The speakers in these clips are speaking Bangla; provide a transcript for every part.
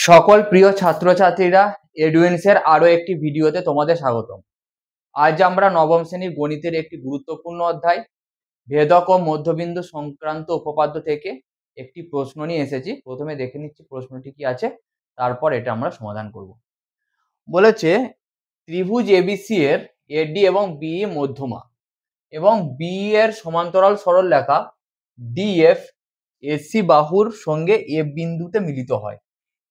সকল প্রিয় ছাত্রছাত্রীরা এডুইন্সের আরো একটি ভিডিওতে তোমাদের স্বাগতম। আজ আমরা নবম শ্রেণীর গণিতের একটি গুরুত্বপূর্ণ অধ্যায় ভেদক ও মধ্যবিন্দু সংক্রান্ত উপপাদ্য থেকে একটি প্রশ্ন নিয়ে এসেছি। প্রথমে দেখে নিচ্ছি প্রশ্নটি কি আছে, তারপর এটা আমরা সমাধান করব। বলেছে ত্রিভুজ এবিসি এর এডি এবং বি মধ্যমা এবং বি এর সমান্তরাল সরলরেখা ডিএফ এসি বাহুর সঙ্গে এ বিন্দুতে মিলিত হয়।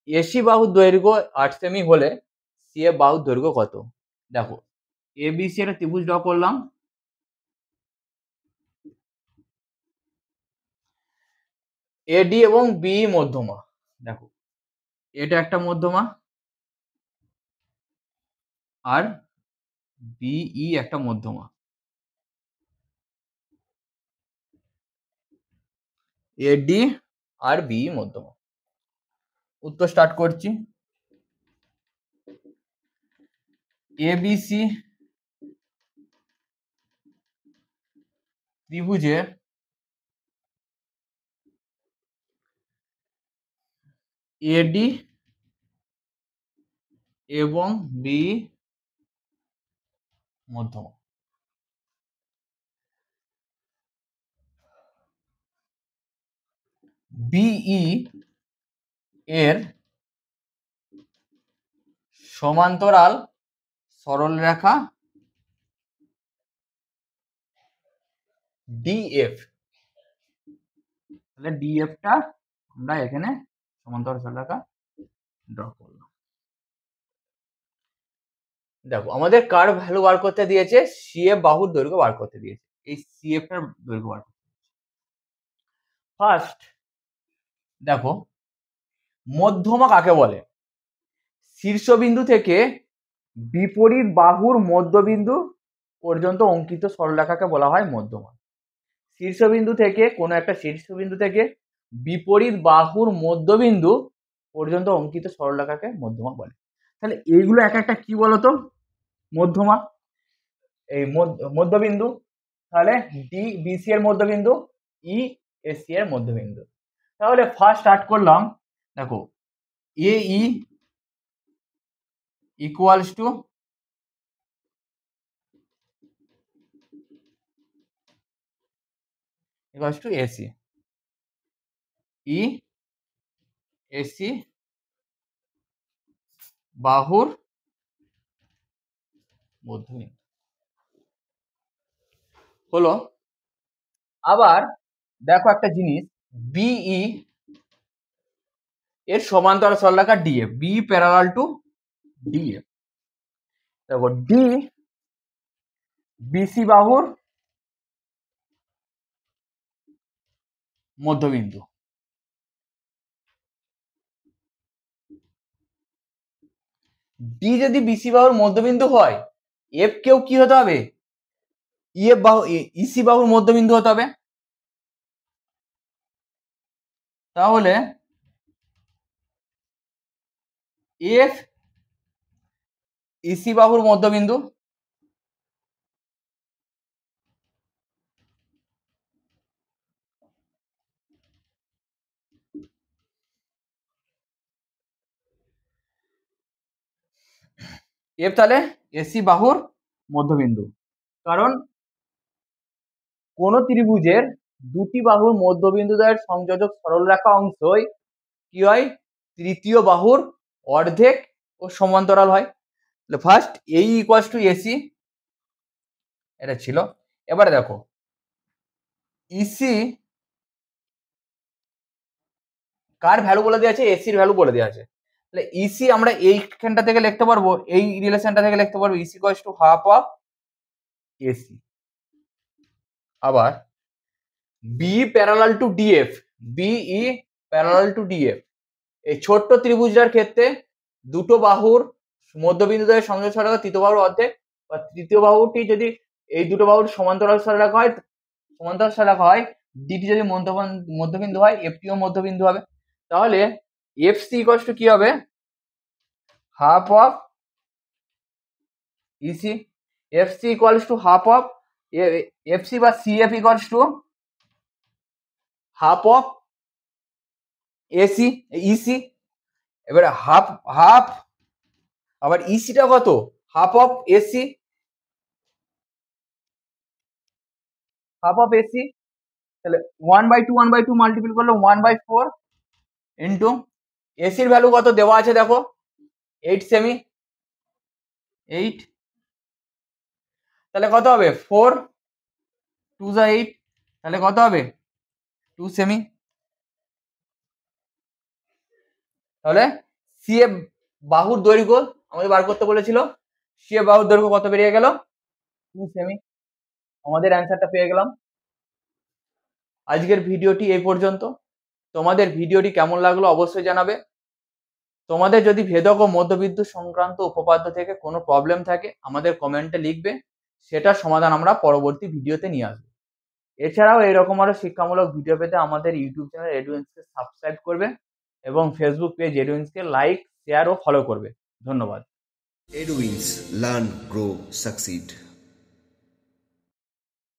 এসি বাহুর দৈর্ঘ্য 8 সেমি হলে সিএফ বাহুর দৈর্ঘ্য কত? দেখো এবিসি এর ত্রিভুজ ড্র করলাম, এডি এবং বি মধ্যমা। দেখো এটা একটা মধ্যমা আর বিই একটা মধ্যমা। এডি আর বি মধ্যমা। উত্তর স্টার্ট করছি। এবিসি ত্রিভুজের এডি এবং বি মধ্যমা। বিই এর সমান্তরাল সরলরেখা ডিএফ, তাহলে ডিএফটা আমরা এখানে সমান্তরাল সরলরেখা ড্র করলাম। দেখো আমাদের কার ভ্যালু বার করতে দিয়েছে, সিএফ বাহুর দৈর্ঘ্য বার করতে দিয়েছে। এই সিএফ এর দৈর্ঘ্য বার করতে দিয়েছে। ফার্স্ট দেখো মধ্যমা কাকে বলে? শীর্ষবিন্দু থেকে বিপরীত বাহুর মধ্যবিন্দু পর্যন্ত অঙ্কিত সরলরেখাকে বলা হয় মধ্যমা। শীর্ষবিন্দু থেকে কোনো একটা শীর্ষবিন্দু থেকে বিপরীত বাহুর মধ্যবিন্দু পর্যন্ত অঙ্কিত সরলরেখাকে মধ্যমা বলে। তাহলে এইগুলো এক একটা কি বলতো? মধ্যমা। এই মধ্যবিন্দু, তাহলে ডি বিসি এর মধ্যবিন্দু, ই এসি এর মধ্যবিন্দু। তাহলে ফার্স্ট স্টার্ট করলাম। দেখো A E equals to AC, E AC বাহুর মধ্যবিন্দু হলো। আবার দেখো একটা জিনিস, বিই এর সমান্তরাল সরলরেখা DF, B parallel to DF. দেখো ডি বিসি বাহুর মধ্যবিন্দু। ডি যদি বিসি বাহুর মধ্যবিন্দু হয়, এফ কেও কি হতে হবে? ইএফ বাহু ইসি বাহুর মধ্যবিন্দু হতে হবে। তাহলে এফ ইসি বাহুর মধ্যবিন্দু, এফ তাহলে এসি বাহুর মধ্যবিন্দু। কারণ কোন ত্রিভুজের দুটি বাহুর মধ্যবিন্দু দ্বয়ের সংযোজক সরলরেখা অংশই কি হয়? তৃতীয় বাহুর অর্ধেক ও সমান্তরাল হয়। ফার্স্ট এই ইকুয়ালস টু এসি, এটা ছিল। এবারে দেখো ইসি কার ভ্যালু বলে দেওয়া আছে? এসির ভ্যালু বলে দেওয়া আছে। তাহলে ইসি আমরা এইখানটা থেকে লিখতে পারবো, এই রিলেশনটা থেকে লিখতে পারবো EC equals to half of AC. আবার B parallel to DF, BE parallel to DF, এই ছোট্ট ত্রিভুজটার ক্ষেত্রে দুটো বাহুর মধ্যবিন্দু দ্বয়ের সংযোগ সরলরেখা তৃতীয় বাহুর অর্ধেক, বা তৃতীয় বাহুটি যদি এই দুটো বাহুর সমান্তরাল সরলরেখা হয়, সমান্তরাল সরলরেখা হয়, ডিটি যদি মধ্যবিন্দু হয়, এফটিও মধ্যবিন্দু হবে। তাহলে এফসি ইকুয়ালস টু কি হবে? Half of EC. FC equals to half of FC বা CF equals to half of AC EC. এবারে হাফ হাফ, আবার ইসিটা কত, half of AC, half of AC, তাহলে 1/2 মাল্টিপ্লাই করলে 1/4 ইন্টু এসির ভ্যালু কত দেওয়া আছে দেখো 8 সেমি, 8, তাহলে কত হবে 4 2 যা 8, তাহলে কত হবে 2 সেমি। তাহলে সিএ বাহুর দৈর্ঘ্য আমাদের বার করতে বলেছিল, সিএ বাহুর দৈর্ঘ্য কত বেরিয়ে গেল 2 সেমি। আমাদের অ্যান্সারটা পেয়ে গেলাম। আজকের ভিডিওটি এই পর্যন্ত। তোমাদের ভিডিওটি কেমন লাগলো অবশ্যই জানাবে। তোমাদের যদি ভেদক ও মধ্যবিন্দু সংক্রান্ত উপপাদ্য থেকে কোনো প্রবলেম থাকে আমাদের কমেন্টে লিখবে, সেটার সমাধান আমরা পরবর্তী ভিডিওতে নিয়ে আসবো। এছাড়াও এরকম আরো শিক্ষামূলক ভিডিও পেতে আমাদের ইউটিউব চ্যানেল এডুইন্সকে সাবস্ক্রাইব করবে এবং ফেসবুক পেজ এডুইন্সকে লাইক, শেয়ার ও ফলো করবে। ধন্যবাদ। Edwins, learn, grow, succeed.